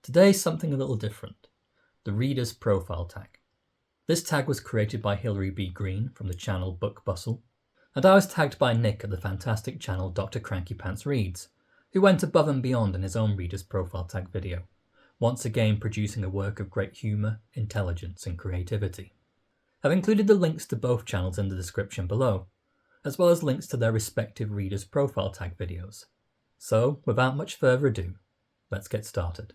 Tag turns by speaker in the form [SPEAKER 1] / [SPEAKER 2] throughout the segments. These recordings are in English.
[SPEAKER 1] Today, something a little different. The Reader's Profile tag. This tag was created by Hilary B. Green from the channel Book Bustle, and I was tagged by Nick at the fantastic channel Dr. Cranky Pants Reads, who went above and beyond in his own Reader's Profile tag video, once again producing a work of great humour, intelligence and creativity. I've included the links to both channels in the description below, as well as links to their respective Reader's Profile tag videos. So, without much further ado, let's get started.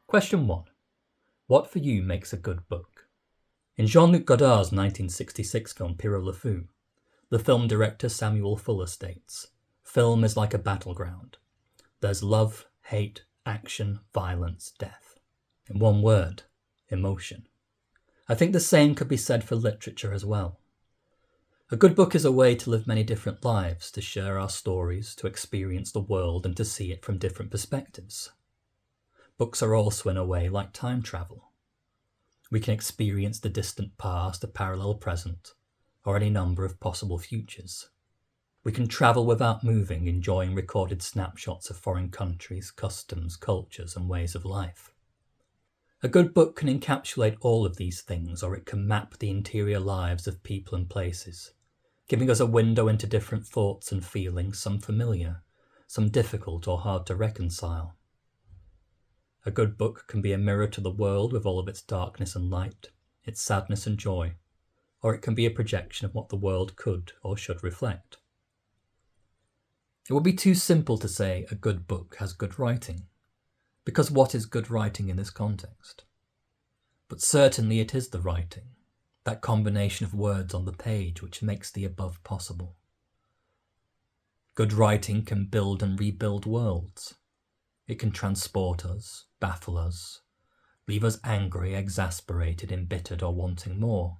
[SPEAKER 1] Question 1. What for you makes a good book? In Jean-Luc Godard's 1966 film Pierrot le Fou, the film director Samuel Fuller states, "Film is like a battleground. There's love, hate, action, violence, death. In one word, emotion." I think the same could be said for literature as well. A good book is a way to live many different lives, to share our stories, to experience the world and to see it from different perspectives. Books are also, in a way, like time travel. We can experience the distant past, a parallel present, or any number of possible futures. We can travel without moving, enjoying recorded snapshots of foreign countries, customs, cultures, and ways of life. A good book can encapsulate all of these things, or it can map the interior lives of people and places, giving us a window into different thoughts and feelings, some familiar, some difficult or hard to reconcile. A good book can be a mirror to the world with all of its darkness and light, its sadness and joy, or it can be a projection of what the world could or should reflect. It would be too simple to say a good book has good writing, because what is good writing in this context? But certainly it is the writing, that combination of words on the page which makes the above possible. Good writing can build and rebuild worlds. It can transport us, baffle us, leave us angry, exasperated, embittered, or wanting more.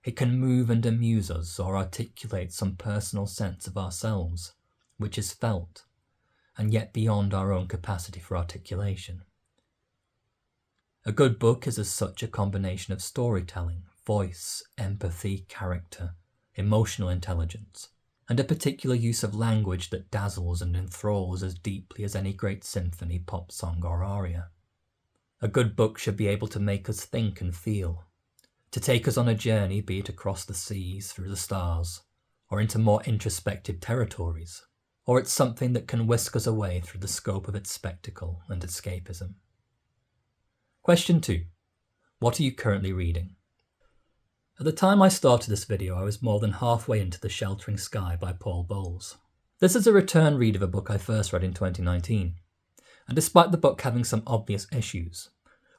[SPEAKER 1] It can move and amuse us, or articulate some personal sense of ourselves, which is felt, and yet beyond our own capacity for articulation. A good book is as such a combination of storytelling, voice, empathy, character, emotional intelligence, and a particular use of language that dazzles and enthralls as deeply as any great symphony, pop song or aria. A good book should be able to make us think and feel, to take us on a journey, be it across the seas, through the stars, or into more introspective territories, or it's something that can whisk us away through the scope of its spectacle and escapism. Question 2. What are you currently reading? At the time I started this video, I was more than halfway into The Sheltering Sky by Paul Bowles. This is a return read of a book I first read in 2019, and despite the book having some obvious issues,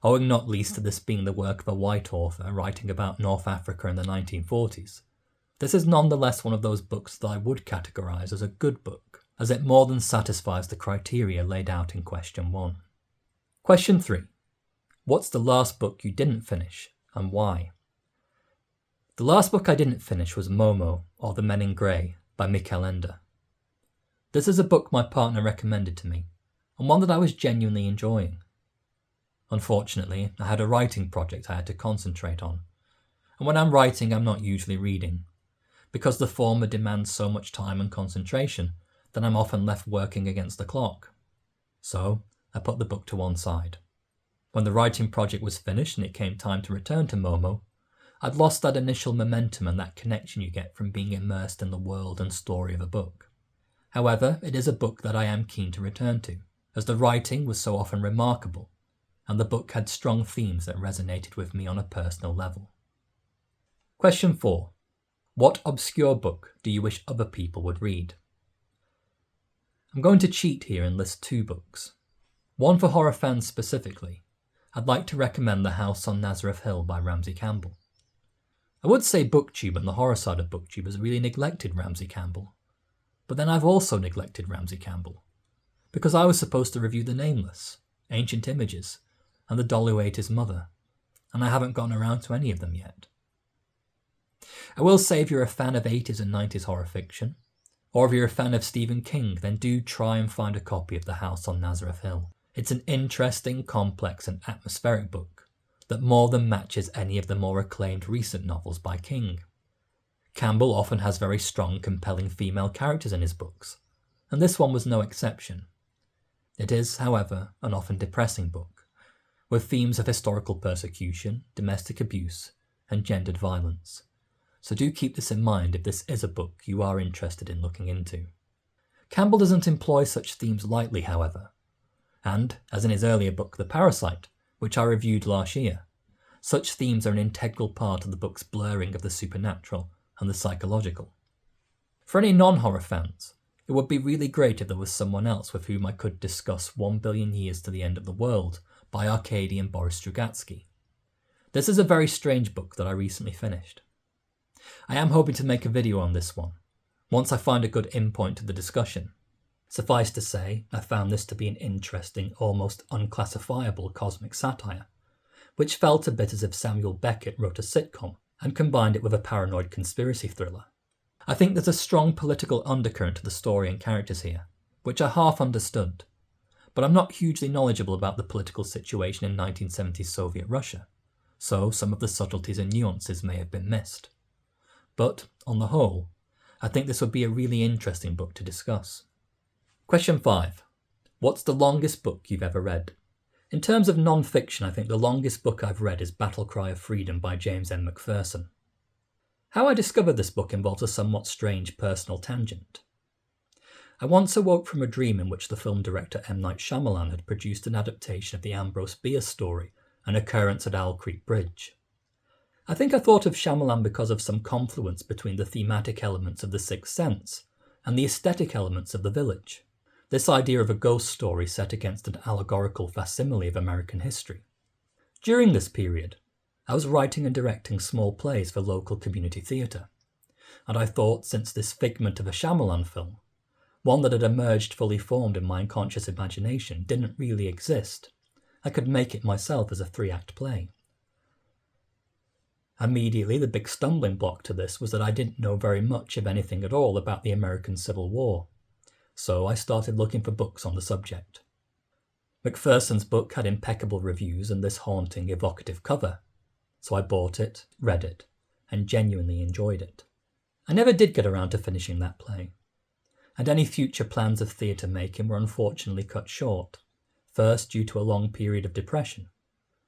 [SPEAKER 1] owing not least to this being the work of a white author writing about North Africa in the 1940s, this is nonetheless one of those books that I would categorise as a good book, as it more than satisfies the criteria laid out in question 1. Question 3. What's the last book you didn't finish, and why? The last book I didn't finish was Momo, or The Men in Grey, by Mikel Ender. This is a book my partner recommended to me, and one that I was genuinely enjoying. Unfortunately, I had a writing project I had to concentrate on, and when I'm writing I'm not usually reading, because the former demands so much time and concentration that I'm often left working against the clock. So, I put the book to one side. When the writing project was finished and it came time to return to Momo, I'd lost that initial momentum and that connection you get from being immersed in the world and story of a book. However, it is a book that I am keen to return to, as the writing was so often remarkable, and the book had strong themes that resonated with me on a personal level. Question 4. What obscure book do you wish other people would read? I'm going to cheat here and list 2 books. One for horror fans specifically. I'd like to recommend The House on Nazareth Hill by Ramsey Campbell. I would say BookTube and the horror side of BookTube has really neglected Ramsey Campbell. But then I've also neglected Ramsey Campbell, because I was supposed to review The Nameless, Ancient Images, and The Doll Who Ate His Mother, and I haven't gotten around to any of them yet. I will say if you're a fan of 80s and 90s horror fiction, or if you're a fan of Stephen King, then do try and find a copy of The House on Nazareth Hill. It's an interesting, complex and atmospheric book that more than matches any of the more acclaimed recent novels by King. Campbell often has very strong, compelling female characters in his books, and this one was no exception. It is, however, an often depressing book, with themes of historical persecution, domestic abuse, and gendered violence. So do keep this in mind if this is a book you are interested in looking into. Campbell doesn't employ such themes lightly, however, and, as in his earlier book The Parasite, which I reviewed last year, such themes are an integral part of the book's blurring of the supernatural and the psychological. For any non-horror fans, it would be really great if there was someone else with whom I could discuss 1 Billion Years to the End of the World by Arkady and Boris Strugatsky. This is a very strange book that I recently finished. I am hoping to make a video on this one, once I find a good endpoint to the discussion. Suffice to say, I found this to be an interesting, almost unclassifiable cosmic satire, which felt a bit as if Samuel Beckett wrote a sitcom and combined it with a paranoid conspiracy thriller. I think there's a strong political undercurrent to the story and characters here, which I half understood, but I'm not hugely knowledgeable about the political situation in 1970s Soviet Russia, so some of the subtleties and nuances may have been missed. But, on the whole, I think this would be a really interesting book to discuss. Question 5. What's the longest book you've ever read? In terms of non-fiction, I think the longest book I've read is Battle Cry of Freedom by James N. McPherson. How I discovered this book involves a somewhat strange personal tangent. I once awoke from a dream in which the film director M. Night Shyamalan had produced an adaptation of the Ambrose Bierce story, An Occurrence at Owl Creek Bridge. I think I thought of Shyamalan because of some confluence between the thematic elements of The Sixth Sense and the aesthetic elements of The Village. This idea of a ghost story set against an allegorical facsimile of American history. During this period, I was writing and directing small plays for local community theatre, and I thought, since this figment of a Shyamalan film, one that had emerged fully formed in my unconscious imagination, didn't really exist, I could make it myself as a 3-act play. Immediately, the big stumbling block to this was that I didn't know very much of anything at all about the American Civil War, so I started looking for books on the subject. McPherson's book had impeccable reviews and this haunting, evocative cover, so I bought it, read it, and genuinely enjoyed it. I never did get around to finishing that play, and any future plans of theatre making were unfortunately cut short, first due to a long period of depression,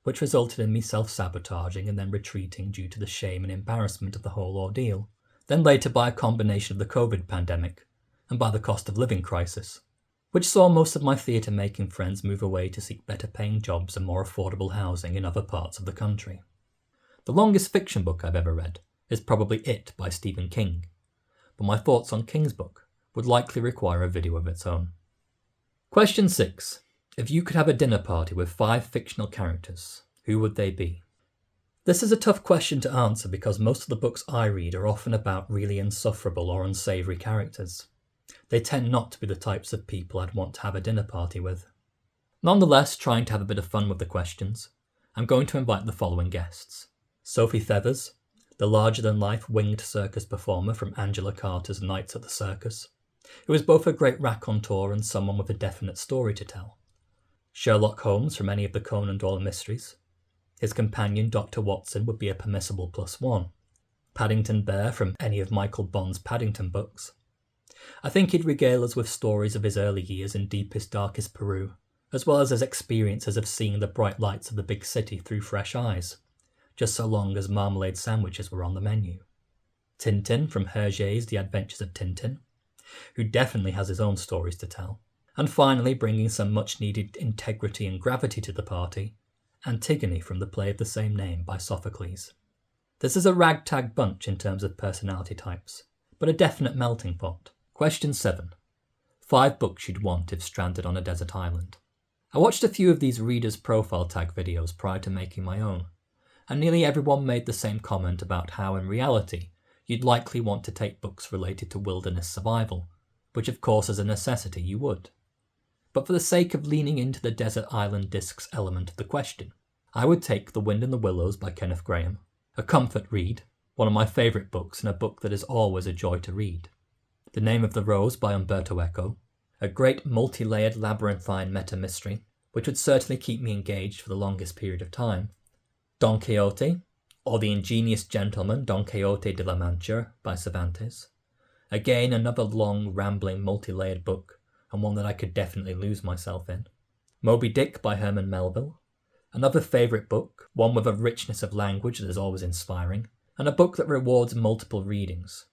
[SPEAKER 1] which resulted in me self-sabotaging and then retreating due to the shame and embarrassment of the whole ordeal, then later by a combination of the COVID pandemic and by the cost of living crisis, which saw most of my theatre-making friends move away to seek better-paying jobs and more affordable housing in other parts of the country. The longest fiction book I've ever read is probably It by Stephen King, but my thoughts on King's book would likely require a video of its own. Question 6. If you could have a dinner party with 5 fictional characters, who would they be? This is a tough question to answer because most of the books I read are often about really insufferable or unsavoury characters. They tend not to be the types of people I'd want to have a dinner party with. Nonetheless, trying to have a bit of fun with the questions, I'm going to invite the following guests. Sophie Feathers, the larger-than-life winged circus performer from Angela Carter's Nights at the Circus, who is both a great raconteur and someone with a definite story to tell. Sherlock Holmes from any of the Conan Doyle mysteries. His companion Dr. Watson would be a permissible +1. Paddington Bear from any of Michael Bond's Paddington books. I think he'd regale us with stories of his early years in deepest, darkest Peru, as well as his experiences of seeing the bright lights of the big city through fresh eyes, just so long as marmalade sandwiches were on the menu. Tintin from Hergé's The Adventures of Tintin, who definitely has his own stories to tell. And finally, bringing some much-needed integrity and gravity to the party, Antigone from the play of the same name by Sophocles. This is a ragtag bunch in terms of personality types, but a definite melting pot. Question 7. 5 books you'd want if stranded on a desert island. I watched a few of these readers' profile tag videos prior to making my own, and nearly everyone made the same comment about how in reality you'd likely want to take books related to wilderness survival, which of course is a necessity you would. But for the sake of leaning into the desert island discs element of the question, I would take The Wind in the Willows by Kenneth Grahame, a comfort read, one of my favourite books and a book that is always a joy to read. The Name of the Rose by Umberto Eco, a great multi-layered labyrinthine meta-mystery, which would certainly keep me engaged for the longest period of time. Don Quixote, or The Ingenious Gentleman Don Quixote de la Mancha by Cervantes. Again, another long, rambling, multi-layered book, and one that I could definitely lose myself in. Moby Dick by Herman Melville. Another favourite book, one with a richness of language that is always inspiring, and a book that rewards multiple readings.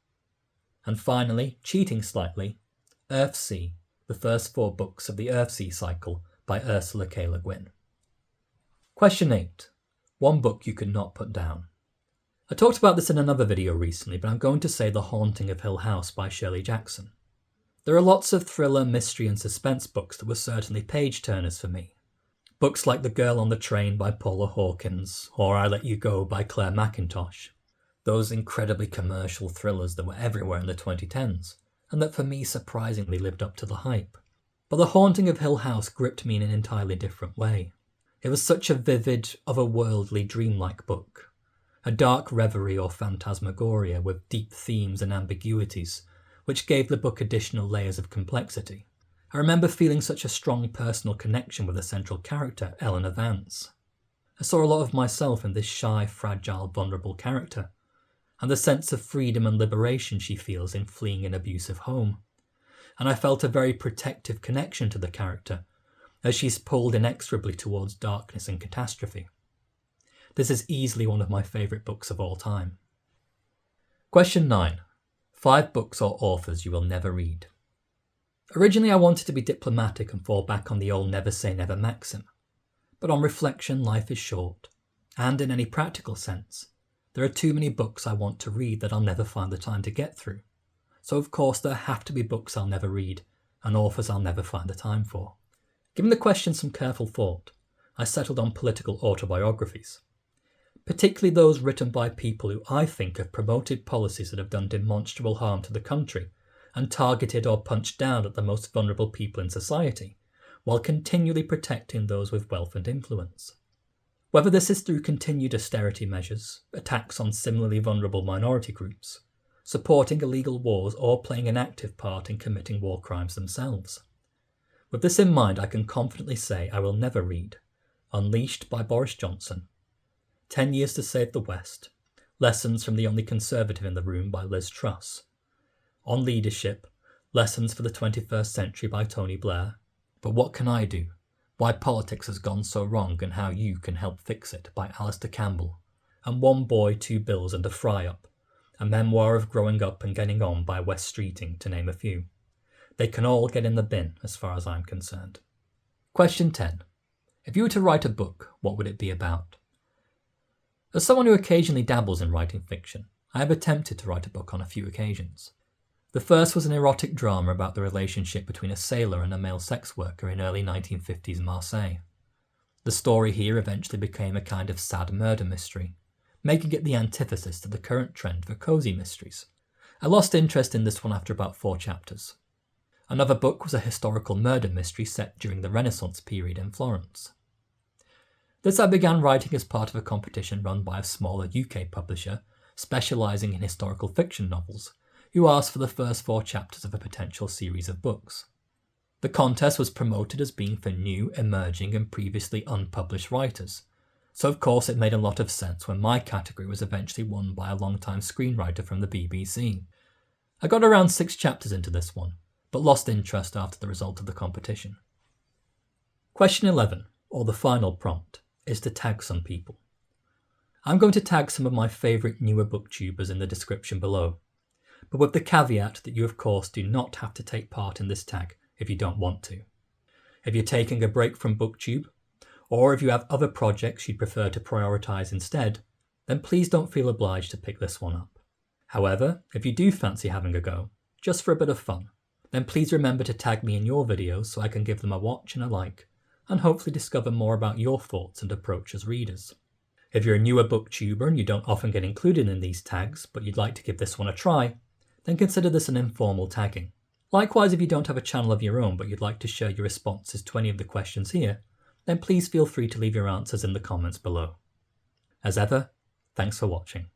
[SPEAKER 1] And finally, cheating slightly, Earthsea, the first 4 books of the Earthsea cycle by Ursula K. Le Guin. Question 8. One book you could not put down. I talked about this in another video recently, but I'm going to say The Haunting of Hill House by Shirley Jackson. There are lots of thriller, mystery and suspense books that were certainly page-turners for me. Books like The Girl on the Train by Paula Hawkins, or I Let You Go by Claire McIntosh. Those incredibly commercial thrillers that were everywhere in the 2010s, and that for me surprisingly lived up to the hype. But The Haunting of Hill House gripped me in an entirely different way. It was such a vivid, otherworldly, dreamlike book. A dark reverie or phantasmagoria with deep themes and ambiguities, which gave the book additional layers of complexity. I remember feeling such a strong personal connection with the central character, Eleanor Vance. I saw a lot of myself in this shy, fragile, vulnerable character, and the sense of freedom and liberation she feels in fleeing an abusive home. And I felt a very protective connection to the character, as she's pulled inexorably towards darkness and catastrophe. This is easily one of my favourite books of all time. Question 9. 5 books or authors you will never read. Originally I wanted to be diplomatic and fall back on the old never say never maxim. But on reflection, life is short, and in any practical sense, there are too many books I want to read that I'll never find the time to get through. So of course there have to be books I'll never read, and authors I'll never find the time for. Giving the question some careful thought, I settled on political autobiographies. Particularly those written by people who I think have promoted policies that have done demonstrable harm to the country and targeted or punched down at the most vulnerable people in society, while continually protecting those with wealth and influence. Whether this is through continued austerity measures, attacks on similarly vulnerable minority groups, supporting illegal wars, or playing an active part in committing war crimes themselves. With this in mind, I can confidently say I will never read Unleashed by Boris Johnson, 10 Years to Save the West, Lessons from the Only Conservative in the Room by Liz Truss, On Leadership, Lessons for the 21st Century by Tony Blair, But What Can I Do? Why Politics Has Gone So Wrong and How You Can Help Fix It by Alistair Campbell, and One Boy, Two Bills and a Fry-Up, a memoir of growing up and getting on by Wes Streeting, to name a few. They can all get in the bin as far as I'm concerned. Question 10. If you were to write a book, what would it be about? As someone who occasionally dabbles in writing fiction, I have attempted to write a book on a few occasions. The first was an erotic drama about the relationship between a sailor and a male sex worker in early 1950s Marseille. The story here eventually became a kind of sad murder mystery, making it the antithesis to the current trend for cosy mysteries. I lost interest in this one after about 4 chapters. Another book was a historical murder mystery set during the Renaissance period in Florence. This I began writing as part of a competition run by a smaller UK publisher specialising in historical fiction novels, who asked for the first 4 chapters of a potential series of books. The contest was promoted as being for new, emerging and previously unpublished writers, so of course it made a lot of sense when my category was eventually won by a long-time screenwriter from the BBC. I got around 6 chapters into this one, but lost interest after the result of the competition. Question 11, or the final prompt, is to tag some people. I'm going to tag some of my favourite newer booktubers in the description below, but with the caveat that you of course do not have to take part in this tag if you don't want to. If you're taking a break from booktube, or if you have other projects you'd prefer to prioritise instead, then please don't feel obliged to pick this one up. However, if you do fancy having a go, just for a bit of fun, then please remember to tag me in your videos so I can give them a watch and a like, and hopefully discover more about your thoughts and approach as readers. If you're a newer booktuber and you don't often get included in these tags, but you'd like to give this one a try, then consider this an informal tagging. Likewise, if you don't have a channel of your own but you'd like to share your responses to any of the questions here, then please feel free to leave your answers in the comments below. As ever, thanks for watching.